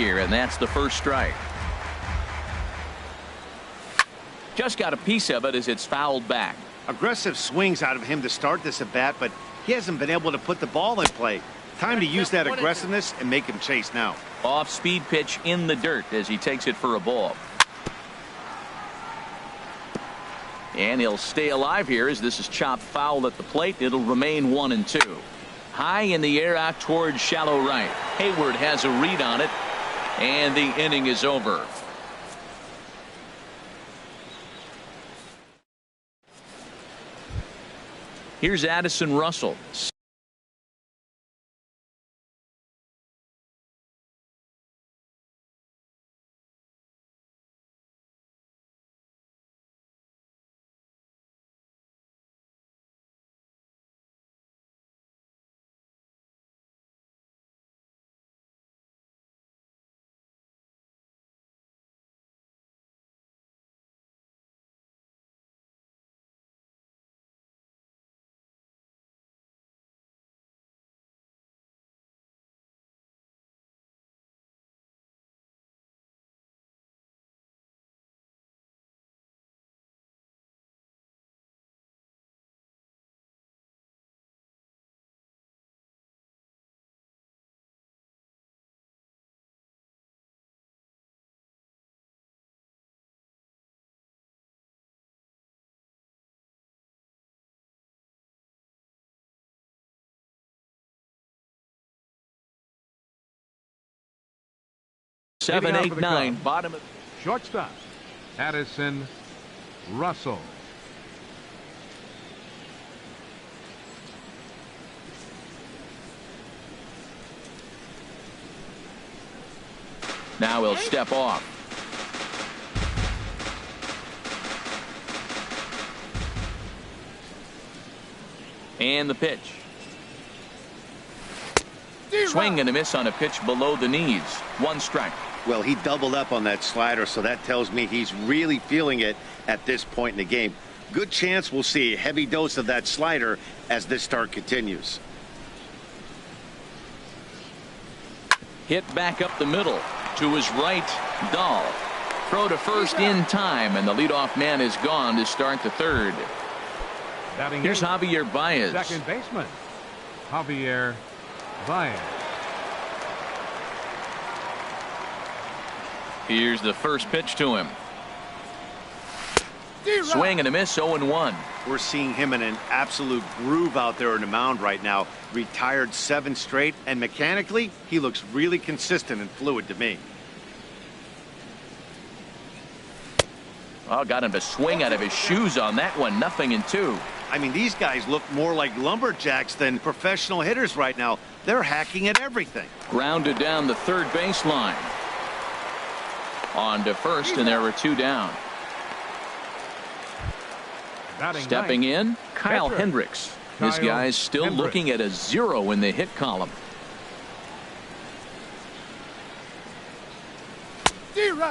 here, and that's the first strike. Just got a piece of it as it's fouled back. Aggressive swings out of him to start this at bat, but he hasn't been able to put the ball in play. Time to use that aggressiveness and make him chase now. Off-speed pitch in the dirt as he takes it for a ball. And he'll stay alive here as this is chopped foul at the plate. It'll remain 1-2. High in the air out towards shallow right. Hayward has a read on it, and the inning is over. Here's Addison Russell. Seven, 8, 9, bottom of shortstop, Addison Russell. Now he'll step off. And the pitch. Swing and a miss on a pitch below the knees. 1 strike. Well, he doubled up on that slider, so that tells me he's really feeling it at this point in the game. Good chance we'll see a heavy dose of that slider as this start continues. Hit back up the middle to his right. Dahl. Throw to first in time, and the leadoff man is gone to start the third. Here's Javier Baez. Second baseman, Javier Baez. Here's the first pitch to him. Swing and a miss, 0-1. We're seeing him in an absolute groove out there on the mound right now. Retired 7 straight, and mechanically, he looks really consistent and fluid to me. Oh, got him to swing out of his shoes on that one. 0-2. I mean, these guys look more like lumberjacks than professional hitters right now. They're hacking at everything. Grounded down the third baseline. On to first, and there were 2 down. Stepping in, Kyle Hendricks. This guy's still looking at a 0 in the hit column.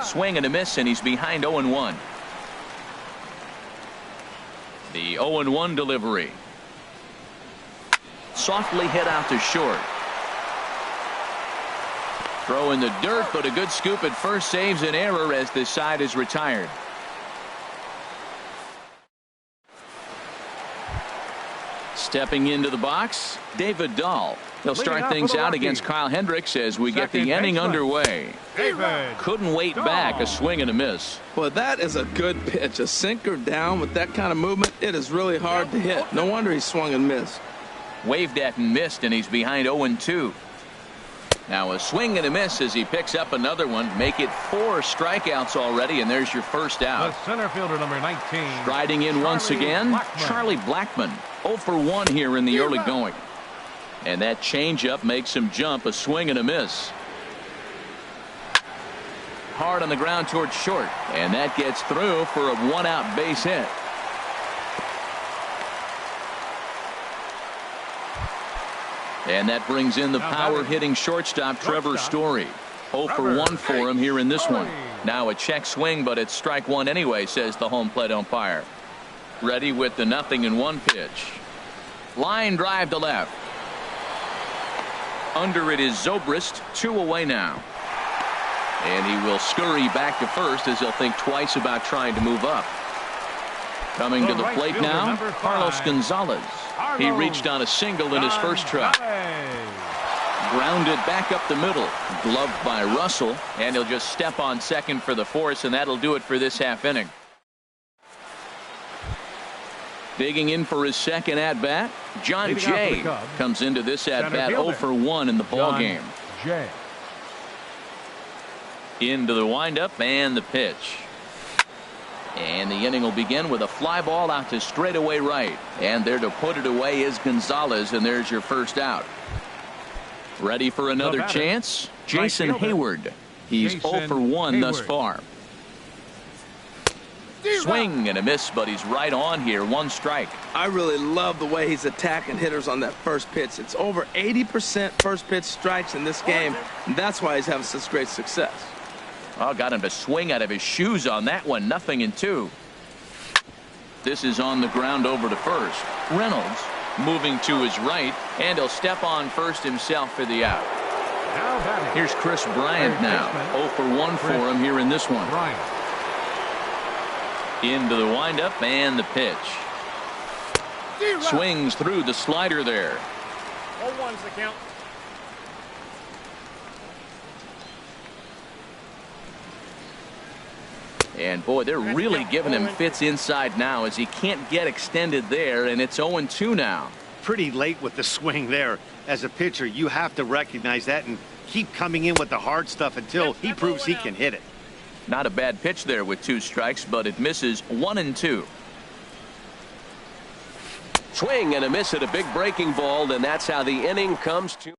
Swing and a miss, and he's behind 0-1. The 0-1 delivery. Softly hit out to short. Throw in the dirt, but a good scoop at first saves an error as the side is retired. Stepping into the box, David Dahl. He'll start things out against Kyle Hendricks as we get the inning underway. Couldn't wait back, a swing and a miss. Well, that is a good pitch. A sinker down with that kind of movement, it is really hard to hit. No wonder he swung and missed. Waved at and missed, and he's behind 0-2. Now a swing and a miss as he picks up another one. Make it 4 strikeouts already, and there's your first out. The center fielder, number 19. Striding in once again, Charlie Blackmon. 0-for-1 here in the early going. And that changeup makes him jump. A swing and a miss. Hard on the ground towards short, and that gets through for a 1-out base hit. And that brings in the power-hitting shortstop Trevor Story. 0-for-1 for him here in this one. Now a check swing, but it's strike 1 anyway, says the home plate umpire. Ready with the 0-1 pitch. Line drive to left. Under it is Zobrist. 2 away now. And he will scurry back to first as he'll think twice about trying to move up. Coming to the plate now, Carlos Gonzalez. He reached on a single in his first try. Grounded back up the middle. Gloved by Russell. And he'll just step on second for the force, and that'll do it for this half inning. Digging in for his second at-bat, John Jay comes into this at-bat 0 for 1 in the ballgame. Into the windup and the pitch. And the inning will begin with a fly ball out to straightaway right. And there to put it away is Gonzalez, and there's your first out. Ready for another chance? Jason Hayward. He's 0 for 1 thus far. Swing and a miss, but he's right on here. One strike. I really love the way he's attacking hitters on that first pitch. It's over 80% first pitch strikes in this game, and that's why he's having such great success. Oh, got him to swing out of his shoes on that one. 0-2. This is on the ground over to first. Reynolds moving to his right, and he'll step on first himself for the out. Here's Chris Bryant now. 0 for 1 for him here in this one. Into the windup and the pitch. Swings through the slider there. 0-1's the count. And boy, they're really giving him fits inside now as he can't get extended there, and it's 0-2 now. Pretty late with the swing there. As a pitcher, you have to recognize that and keep coming in with the hard stuff until he proves he can hit it. Not a bad pitch there with 2 strikes, but it misses. 1-2. Swing and a miss at a big breaking ball, and that's how the inning comes to.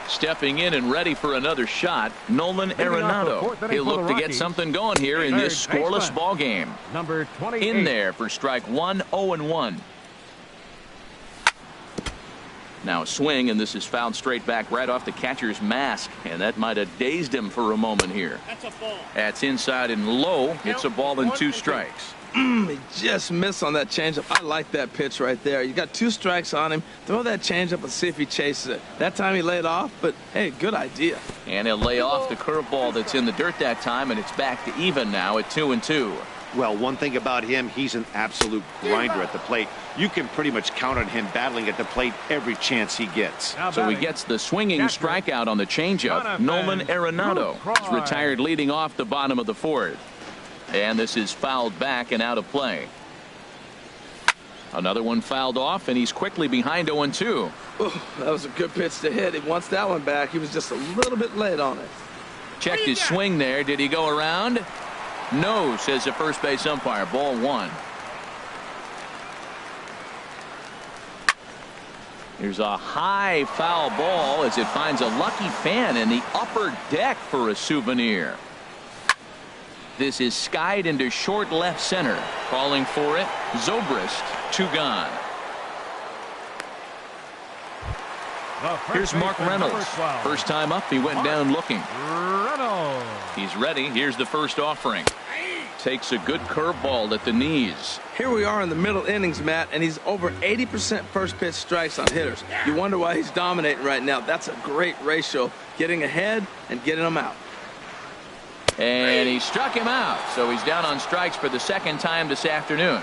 Stepping in and ready for another shot, Nolan Arenado. He'll look to get something going here in this scoreless ball game. Number 28. In there for strike 1, 0-1. Now a swing, and this is fouled straight back right off the catcher's mask, and that might have dazed him for a moment here. That's a ball. That's inside and low. It's a ball and 2 strikes. He just missed on that changeup. I like that pitch right there. You got 2 strikes on him. Throw that changeup and see if he chases it. That time he laid off, but hey, good idea. And he'll lay off the curveball that's in the dirt that time, and it's back to even now at 2-2. Well, one thing about him, he's an absolute grinder at the plate. You can pretty much count on him battling at the plate every chance he gets. So he gets the swinging strikeout on the changeup. Nolan Arenado is retired leading off the bottom of the 4th. And this is fouled back and out of play. Another one fouled off, and he's quickly behind 0-2. That was a good pitch to hit. He wants that one back. He was just a little bit late on it. Checked his swing there. Did he go around? No, says the first base umpire. Ball 1. Here's a high foul ball as it finds a lucky fan in the upper deck for a souvenir. This is skied into short left center. Calling for it, Zobrist. 2 gone. Here's Mark Reynolds. First time up, he went down looking. He's ready. Here's the first offering. Takes a good curveball at the knees. Here we are in the middle innings, Matt, and he's over 80% first pitch strikes on hitters. You wonder why he's dominating right now. That's a great ratio, getting ahead and getting them out. And he struck him out, so he's down on strikes for the second time this afternoon.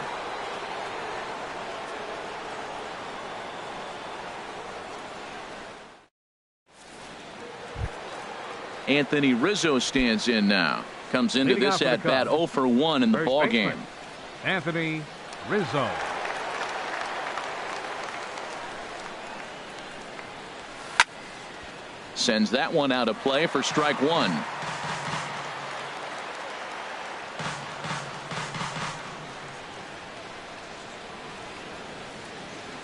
Anthony Rizzo stands in now. Comes into this at bat 0 for 1 in the ball game. Anthony Rizzo. Sends that one out of play for strike 1.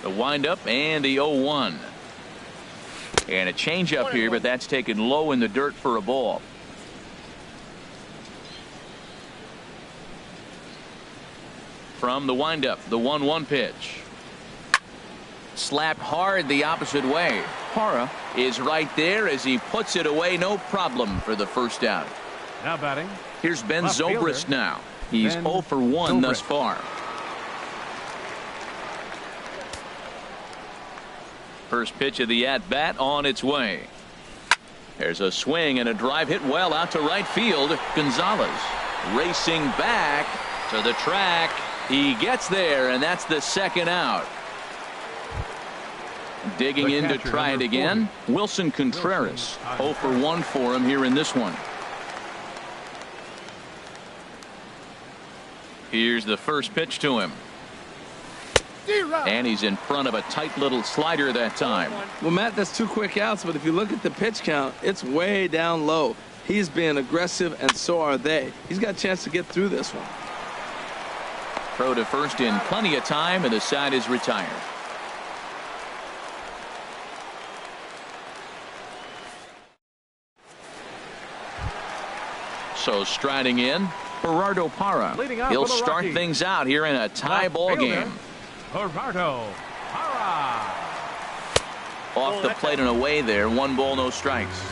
The windup and the 0-1. And a changeup here, but that's taken low in the dirt for a ball. From the windup, the 1-1 pitch. Slapped hard the opposite way. Hara is right there as he puts it away, no problem for the first out. Now batting. Here's Ben Zobrist now. He's 0 for 1 thus far. First pitch of the at-bat on its way. There's a swing and a drive hit well out to right field. Gonzalez racing back to the track. He gets there, and that's the second out. Digging in to try it again. Wilson Contreras. 0 for 1 for him here in this one. Here's the first pitch to him. And he's in front of a tight little slider that time. Well, Matt, that's 2 quick outs, but if you look at the pitch count, it's way down low. He's being aggressive, and so are they. He's got a chance to get through this one. Throw to first in plenty of time, and the side is retired. So striding in, Gerardo Parra. He'll start things out here in a tie ball game. Gerardo Parra. Off the plate and away there. 1 ball, no strikes.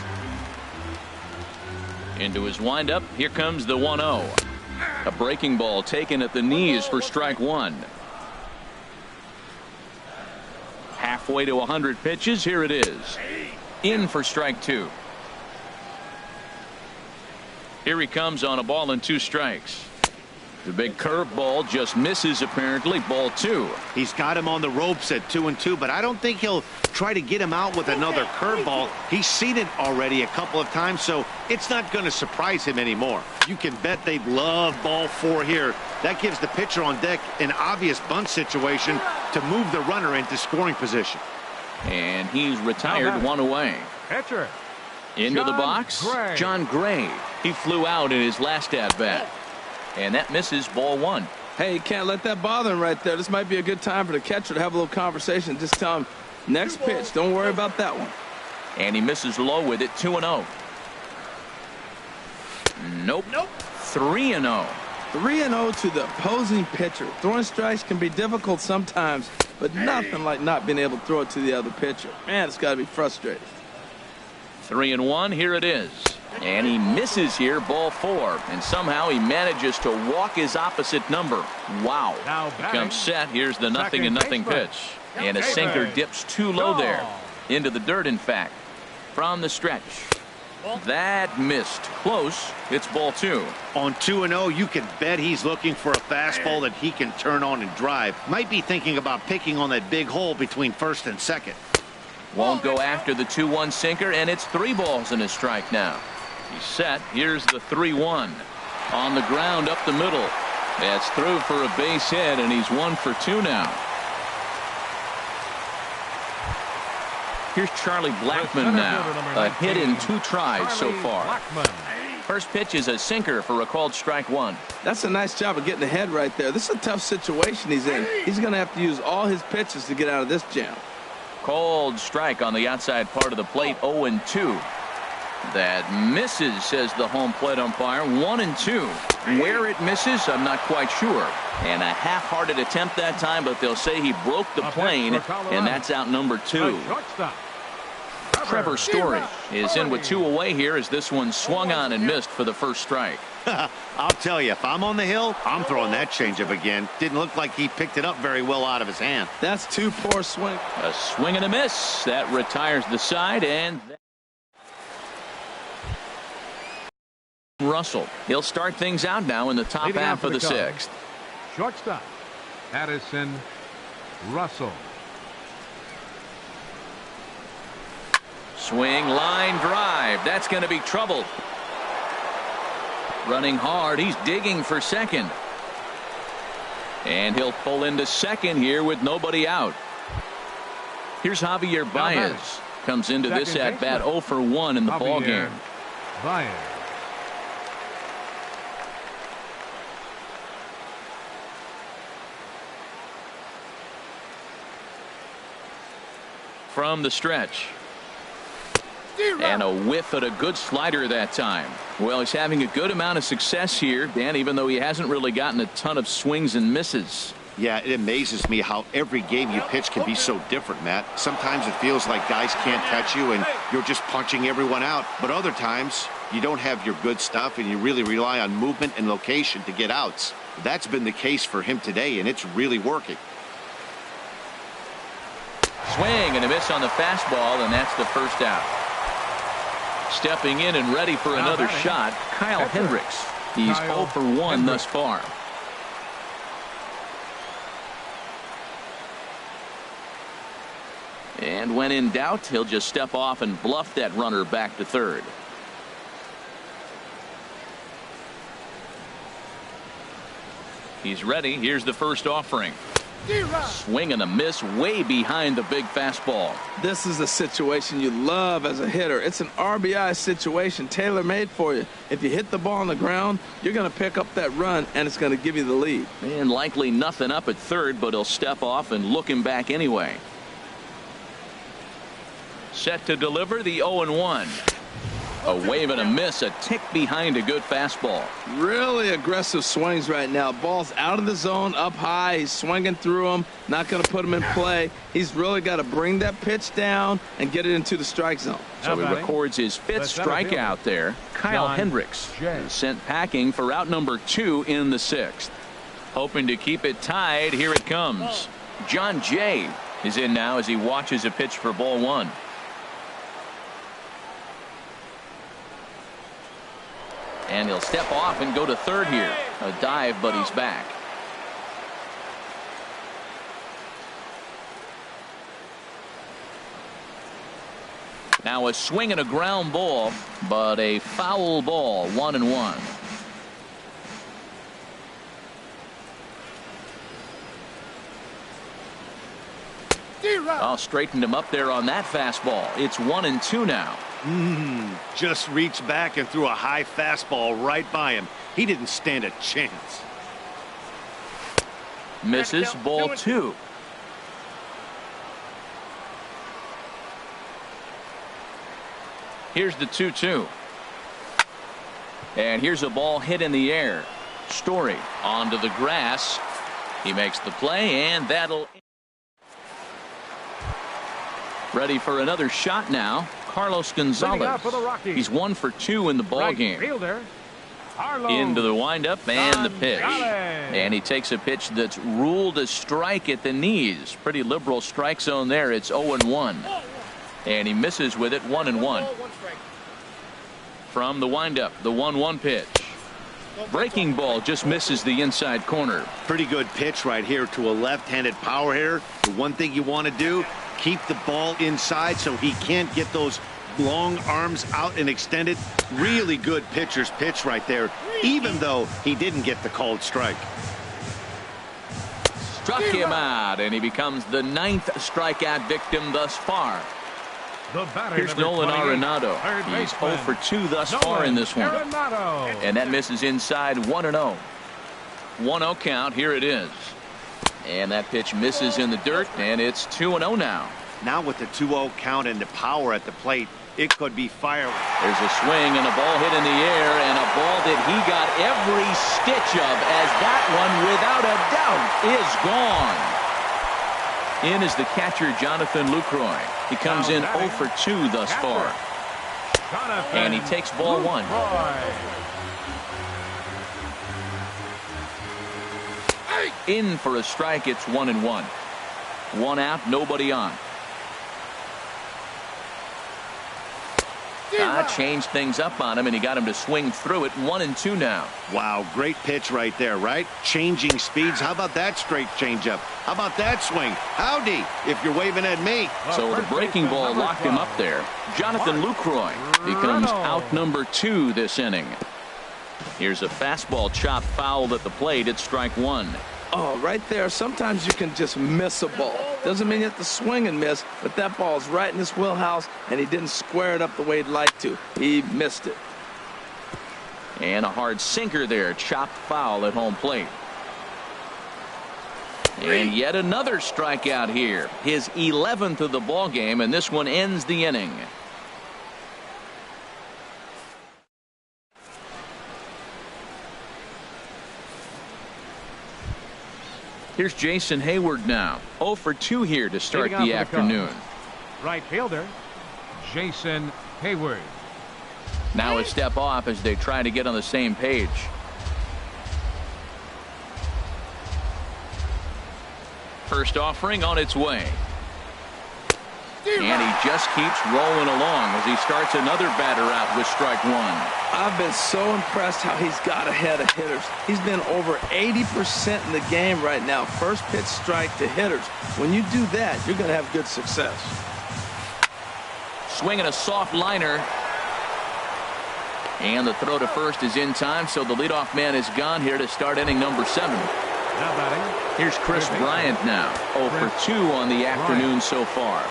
Into his windup. Here comes the 1-0. A breaking ball taken at the knees for strike 1. Halfway to 100 pitches. Here it is. In for strike 2. Here he comes on a ball and 2 strikes. The big curveball just misses, apparently. Ball 2. He's got him on the ropes at 2-2, but I don't think he'll try to get him out with another curveball. He's seen it already a couple of times, so it's not going to surprise him anymore. You can bet they'd love ball 4 here. That gives the pitcher on deck an obvious bunt situation to move the runner into scoring position. And he's retired, 1 away. Pitcher. Into the box, John Gray. He flew out in his last at-bat. And that misses, ball 1. Hey, you can't let that bother him right there. This might be a good time for the catcher to have a little conversation. Just tell him, next pitch, don't worry about that one. And he misses low with it, 2-0. Nope. 3-0. 3-0 to the opposing pitcher. Throwing strikes can be difficult sometimes, but nothing like not being able to throw it to the other pitcher. Man, it's got to be frustrating. 3-1, here it is. And he misses here, ball 4. And somehow he manages to walk his opposite number. Wow. Becomes set. Here's the 0-0 pitch. And a sinker dips too low there. Into the dirt, in fact. From the stretch. That missed. Close. It's ball 2. On 2-0, you can bet he's looking for a fastball that he can turn on and drive. Might be thinking about picking on that big hole between first and second. Won't go after the 2-1 sinker, and it's 3 balls and a strike now. He's set. Here's the 3-1. On the ground up the middle. That's through for a base hit, and he's 1 for 2 now. Here's Charlie Blackmon now. A hit in 2 tries so far. First pitch is a sinker for a called strike 1. That's a nice job of getting ahead right there. This is a tough situation he's in. He's going to have to use all his pitches to get out of this jam. Called strike on the outside part of the plate. 0-2. That misses, says the home plate umpire. 1-2. Where it misses, I'm not quite sure. And a half-hearted attempt that time, but they'll say he broke the plane, and that's out number 2. Trevor Story is in with 2 away here as this one swung on and missed for the first strike. I'll tell you, if I'm on the hill, I'm throwing that changeup again. Didn't look like he picked it up very well out of his hand. That's 2 poor swing. A swing and a miss. That retires the side, and Russell. He'll start things out now in the top half of the 6th. Shortstop, Addison Russell. Swing, line drive. That's going to be trouble. Running hard. He's digging for second. And he'll pull into second here with nobody out. Here's Javier Baez. Comes into this at bat 0 for 1 in the ball game. Baez. From the stretch. And a whiff at a good slider that time. Well, he's having a good amount of success here, Dan, even though he hasn't really gotten a ton of swings and misses. Yeah, it amazes me how every game you pitch can be so different, Matt. Sometimes it feels like guys can't touch you and you're just punching everyone out. But other times you don't have your good stuff and you really rely on movement and location to get outs. That's been the case for him today, and it's really working. Swing and a miss on the fastball, and that's the first out. Stepping in and ready for another shot, Kyle Hendricks. He's 0 for 1 thus far. And when in doubt, he'll just step off and bluff that runner back to third. He's ready. Here's the first offering. Swing and a miss way behind the big fastball. This is a situation you love as a hitter. It's an RBI situation tailor-made for you. If you hit the ball on the ground, you're going to pick up that run, and it's going to give you the lead. And likely nothing up at third, but he'll step off and look him back anyway. Set to deliver the 0-1. A wave and a miss, a tick behind a good fastball. Really aggressive swings right now. Ball's out of the zone, up high. He's swinging through them, not going to put him in play. He's really got to bring that pitch down and get it into the strike zone. So he records his 5th strikeout there. Kyle Hendricks is sent packing for out number 2 in the 6th. Hoping to keep it tied. Here it comes. John Jay is in now as he watches a pitch for ball 1. And he'll step off and go to third here. A dive, but he's back. Now a swing and a ground ball, but a foul ball, 1-1. I'll straighten him up there on that fastball. It's 1-2 now. Just reached back and threw a high fastball right by him. He didn't stand a chance. Misses, ball 2. Here's the 2-2. And here's a ball hit in the air. Story onto the grass. He makes the play, and that'll. Ready for another shot now. Carlos Gonzalez. He's 1 for 2 in the ball game. Into the windup and the pitch. And he takes a pitch that's ruled a strike at the knees. Pretty liberal strike zone there. It's 0-1. And he misses with it, 1-1. From the windup, the 1-1 pitch. Breaking ball just misses the inside corner. Pretty good pitch right here to a left-handed power hitter. The one thing you want to do, keep the ball inside so he can't get those long arms out and extended. Really good pitcher's pitch right there, even though he didn't get the called strike. Struck him out, and he becomes the 9th strikeout victim thus far. Here's Nolan Arenado. He's 0 for 2 thus far in this one. And that misses inside, 1-0. 1-0 count. Here it is. And that pitch misses in the dirt, and it's 2-0 now. Now with the 2-0 count and the power at the plate, it could be fire. There's a swing and a ball hit in the air, and a ball that he got every stitch of, as that one, without a doubt, is gone. In is the catcher, Jonathan Lucroy. He comes in 0 for 2 thus far. And he takes ball 1. In for a strike. It's 1-1. 1 out, nobody on. Changed things up on him, and he got him to swing through it. 1-2 now. Wow, great pitch right there, right? Changing speeds. How about that straight changeup? How about that swing? Howdy, if you're waving at me. So the breaking ball locked him up there. Jonathan Lucroy becomes out number 2 this inning. Here's a fastball chopped foul at the plate. It's strike 1. Oh, right there. Sometimes you can just miss a ball. Doesn't mean you have to swing and miss, but that ball's right in his wheelhouse, and he didn't square it up the way he'd like to. He missed it. And a hard sinker there, chopped foul at home plate. And yet another strikeout here. His 11th of the ball game, and this one ends the inning. Here's Jason Hayward now. 0 for 2 here to start the afternoon. Right fielder, Jason Hayward. Now a step off as they try to get on the same page. First offering on its way. And he just keeps rolling along as he starts another batter out with strike one. I've been so impressed how he's got ahead of hitters. He's been over 80% in the game right now. First pitch strike to hitters. When you do that, you're going to have good success. Swinging a soft liner. And the throw to first is in time, so the leadoff man is gone here to start inning number 7. Now batting. Here's Chris Bryant now. 0 for 2 on the afternoon so far.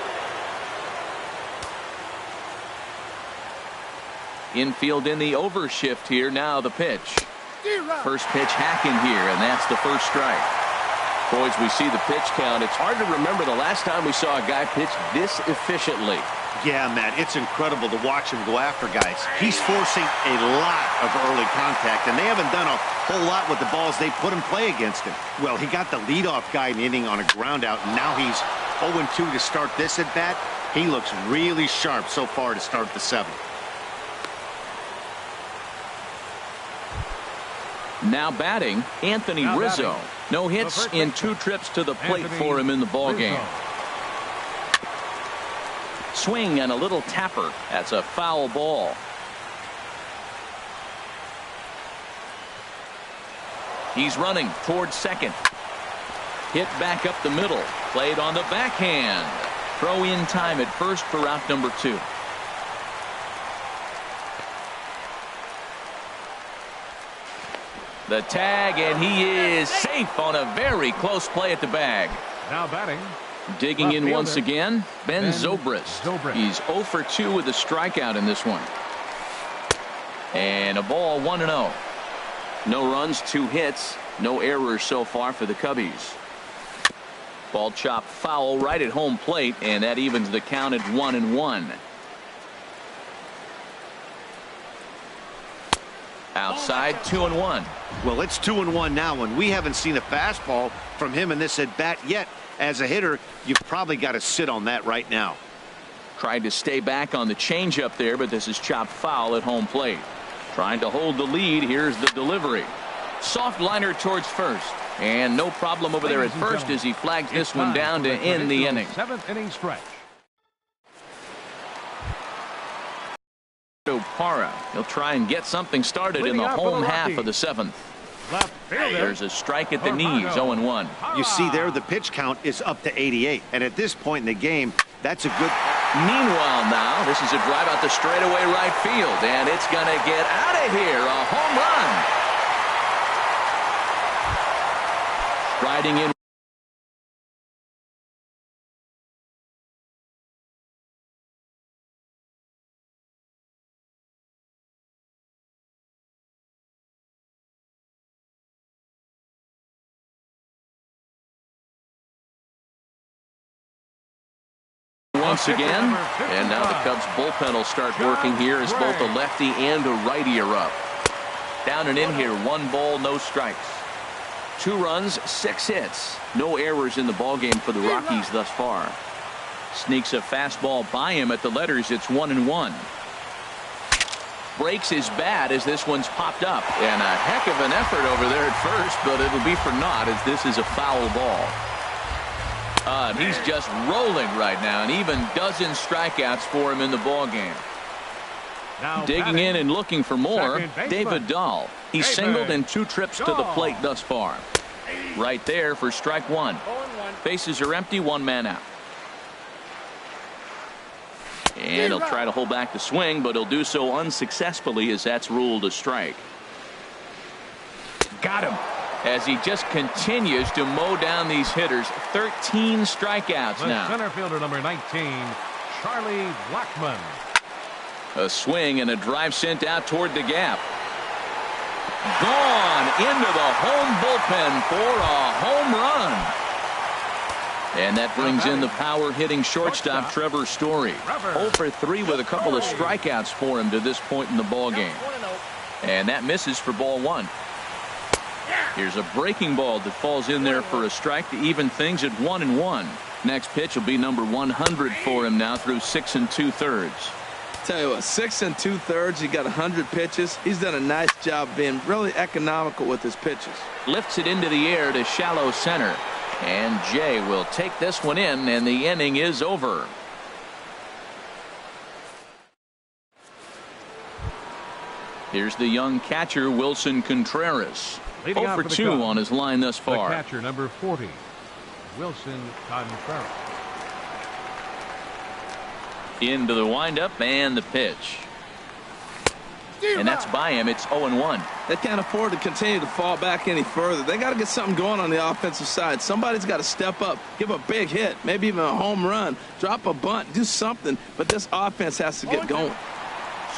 Infield in the overshift here. Now the pitch. First pitch hacking here, and that's the first strike. Boys, we see the pitch count. It's hard to remember the last time we saw a guy pitch this efficiently. Yeah, Matt, it's incredible to watch him go after guys. He's forcing a lot of early contact, and they haven't done a whole lot with the balls they put in play against him. Well, he got the leadoff guy in the inning on a ground out, and now he's 0-2 to start this at bat. He looks really sharp so far to start the 7th. Now batting, Anthony Rizzo. No hits in 2 trips to the plate for him in the ballgame. Swing and a little tapper. That's a foul ball. He's running towards second. Hit back up the middle. Played on the backhand. Throw in time at first for out number 2. The tag, and he is safe on a very close play at the bag. Now batting. Digging in once again, Ben Zobrist. He's 0 for 2 with a strikeout in this one. And a ball, 1-0. No runs, 2 hits, no errors so far for the Cubbies. Ball chopped foul right at home plate, and that evens the count at 1-1. Outside, 2-1. Well, it's 2-1 now, and we haven't seen a fastball from him in this at bat yet. As a hitter, you've probably got to sit on that right now. Tried to stay back on the changeup there, but this is chopped foul at home plate. Trying to hold the lead. Here's the delivery. Soft liner towards first. And no problem over there at first as he flags this one down to end the inning. 7th inning stretch. Para. He'll try and get something started in the home half of the 7th. There's a strike at the knees, 0-1. You see there, the pitch count is up to 88. And at this point in the game, that's a good... Meanwhile now, this is a drive out the straightaway right field. And it's going to get out of here. A home run. Striding in. Once again, and now the Cubs bullpen will start working here as both a lefty and a righty are up. Down and in here, 1 ball, no strikes. 2 runs, 6 hits. No errors in the ballgame for the Rockies thus far. Sneaks a fastball by him at the letters. It's 1-1. Breaks his bat as this one's popped up. And a heck of an effort over there at first, but it'll be for naught as this is a foul ball. And he's just rolling right now, and even dozen strikeouts for him in the ballgame. Digging in and looking for more, David Dahl. He's singled in 2 trips to the plate thus far. Right there for strike 1. Bases are empty, 1 man out. And he'll try to hold back the swing, but he'll do so unsuccessfully as that's ruled a strike. Got him. As he just continues to mow down these hitters. 13 strikeouts now. Center fielder number 19, Charlie Blackmon. A swing and a drive sent out toward the gap. Gone into the home bullpen for a home run. And that brings in the power hitting shortstop Trevor Story. 0 for 3 with a couple of strikeouts for him to this point in the ballgame. And that misses for ball 1. Here's a breaking ball that falls in there for a strike to even things at 1-1. Next pitch will be number 100 for him now through 6 2/3. Tell you what, 6 2/3. He got 100 pitches. He's done a nice job being really economical with his pitches. Lifts it into the air to shallow center. And Jay will take this one in, and the inning is over. Here's the young catcher, Wilson Contreras. Leading 0 off for the 2 Cubs, on his line thus the far. catcher, number 40, Wilson Contreras. Into the windup and the pitch. And that's by him. It's 0-1. They can't afford to continue to fall back any further. They got to get something going on the offensive side. Somebody's got to step up, give a big hit, maybe even a home run, drop a bunt, do something. But this offense has to get going.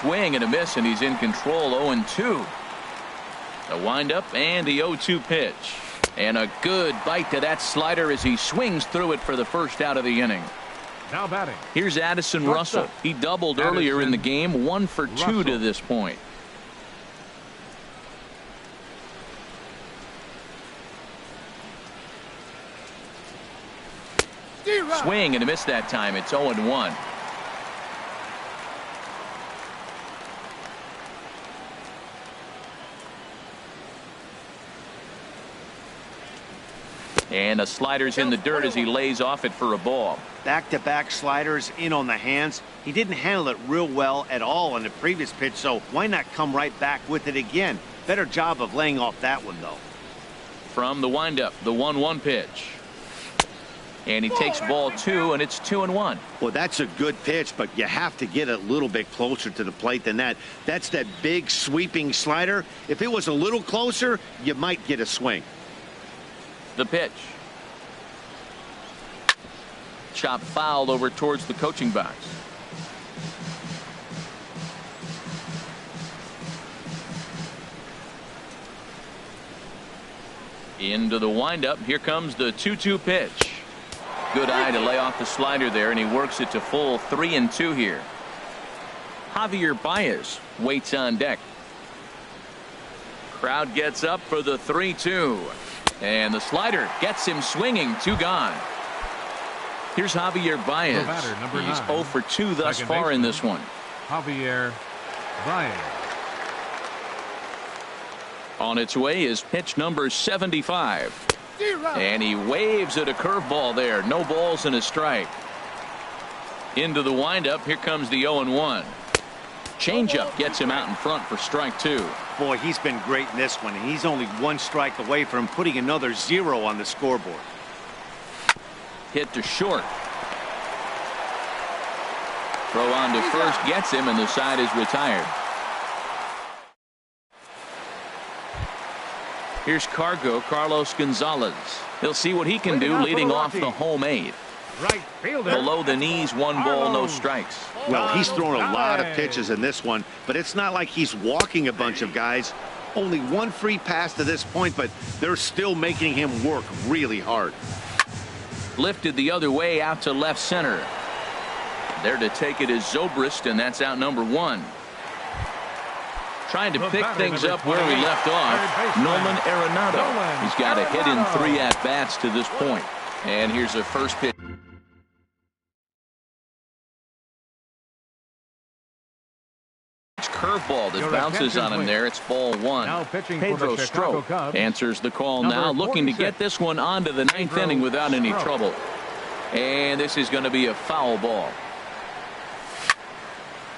Swing and a miss, and he's in control. 0-2. The windup and the 0-2 pitch. And a good bite to that slider as he swings through it for the first out of the inning. Now batting. Here's Addison Russell. He doubled earlier in the game. 1 for 2 to this point. Swing and a miss that time. It's 0-1. And the slider's in the dirt as he lays off it for a ball. Back-to-back sliders in on the hands. He didn't handle it real well at all on the previous pitch, so why not come right back with it again? Better job of laying off that one, though. From the windup, the 1-1 pitch. And he takes ball 2, and it's 2-1. Well, that's a good pitch, but you have to get a little bit closer to the plate than that. That's that big sweeping slider. If it was a little closer, you might get a swing. The pitch. Chop fouled over towards the coaching box. Into the windup. Here comes the 2-2 pitch. Good eye to lay off the slider there, and he works it to full 3-2 here. Javier Baez waits on deck. Crowd gets up for the 3-2. And the slider gets him swinging. 2 gone. Here's Javier Baez. He's 0 for 2 thus far in this one. Javier Baez. On its way is pitch number 75. And he waves at a curveball there. No balls and a strike. Into the windup. Here comes the 0-1. Changeup gets him out in front for strike 2. Boy, he's been great in this one, and he's only 1 strike away from putting another 0 on the scoreboard. Hit to short. Throw on to first gets him, and the side is retired. Here's Carlos Gonzalez. He'll see what he can do leading off the home 8. Right fielder. Below the knees, 1 ball, no strikes. Well, he's thrown a lot of pitches in this one, but it's not like he's walking a bunch of guys. Only 1 free pass to this point, but they're still making him work really hard. Lifted the other way out to left center. There to take it is Zobrist, and that's out number 1. Trying to pick things up where we left off, Nolan Arenado. He's got a hit in 3 at-bats to this point. And here's the first pitch. Curveball that bounces on him there. It's ball 1. Pedro Strop answers the call now, looking to get this one onto the 9th inning without any trouble. And this is going to be a foul ball.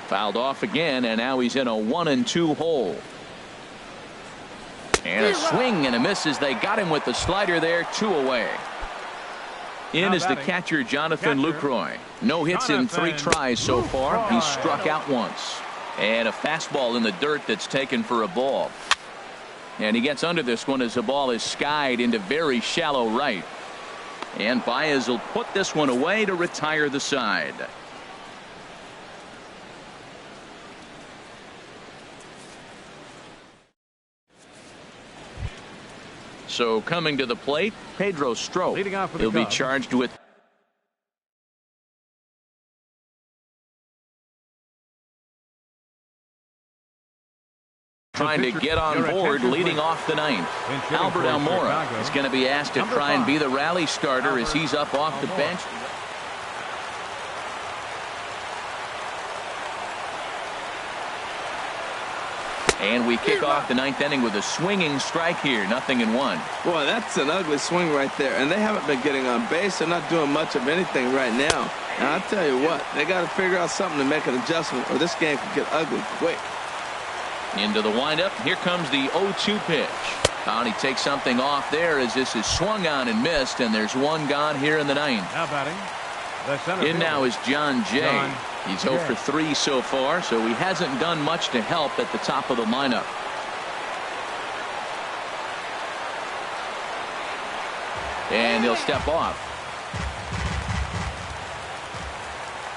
Fouled off again, and now he's in a 1-2 hole. And a swing and a miss as they got him with the slider there. 2 away. In is the catcher, Jonathan Lucroy. No hits in 3 tries so far. He's struck out once. And a fastball in the dirt that's taken for a ball. And he gets under this one as the ball is skied into very shallow right. And Baez will put this one away to retire the side. So coming to the plate, Pedro Strop. He'll be charged with trying to get on board leading off the 9th. Albert Almora is going to be asked to try and be the rally starter as he's up off the bench. And we kick off the 9th inning with a swinging strike here. 0-1. Boy, that's an ugly swing right there. And they haven't been getting on base. They're not doing much of anything right now. And I'll tell you what, they got to figure out something to make an adjustment, or this game could get ugly quick. Into the windup. Here comes the 0-2 pitch. And he takes something off there as this is swung on and missed, and there's one gone here in the ninth. Now batting, the center In fielder, now is John Jay. John He's 0 for 3 so far, so he hasn't done much to help at the top of the lineup. And he'll step off.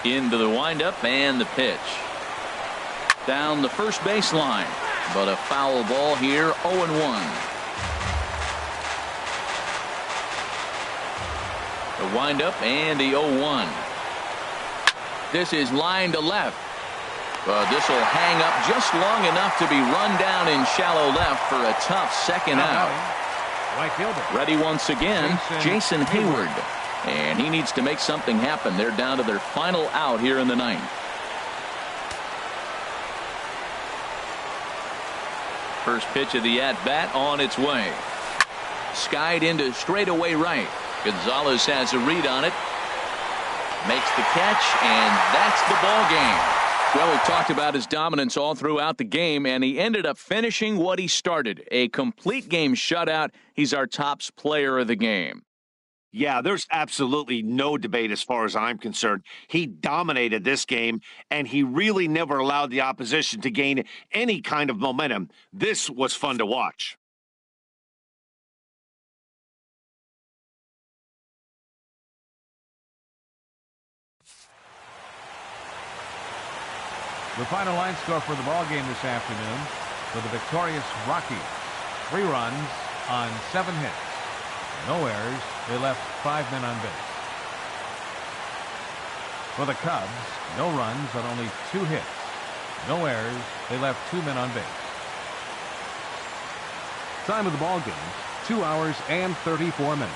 Into the windup and the pitch. Down the first baseline, but a foul ball here, 0-1. The windup and the 0-1. This is line to left. But this will hang up just long enough to be run down in shallow left for a tough second out. right fielder. Ready once again, Jason Hayward. And he needs to make something happen. They're down to their final out here in the ninth. First pitch of the at-bat on its way. Skied into straightaway right. Gonzalez has a read on it. Makes the catch, and that's the ball game. Well, we talked about his dominance all throughout the game, and he ended up finishing what he started. A complete game shutout. He's our top player of the game. Yeah, there's absolutely no debate as far as I'm concerned. He dominated this game, and he really never allowed the opposition to gain any kind of momentum. This was fun to watch. The final line score for the ball game this afternoon for the victorious Rockies: 3 runs on 7 hits. No errors. They left 5 men on base. For the Cubs, no runs on only 2 hits. No errors. They left 2 men on base. Time of the ball game, 2 hours and 34 minutes.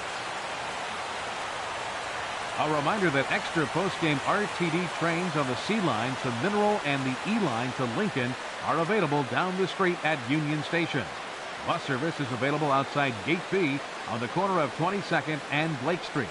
A reminder that extra postgame RTD trains on the C line to Mineral and the E line to Lincoln are available down the street at Union Station. Bus service is available outside Gate B on the corner of 22nd and Blake Street.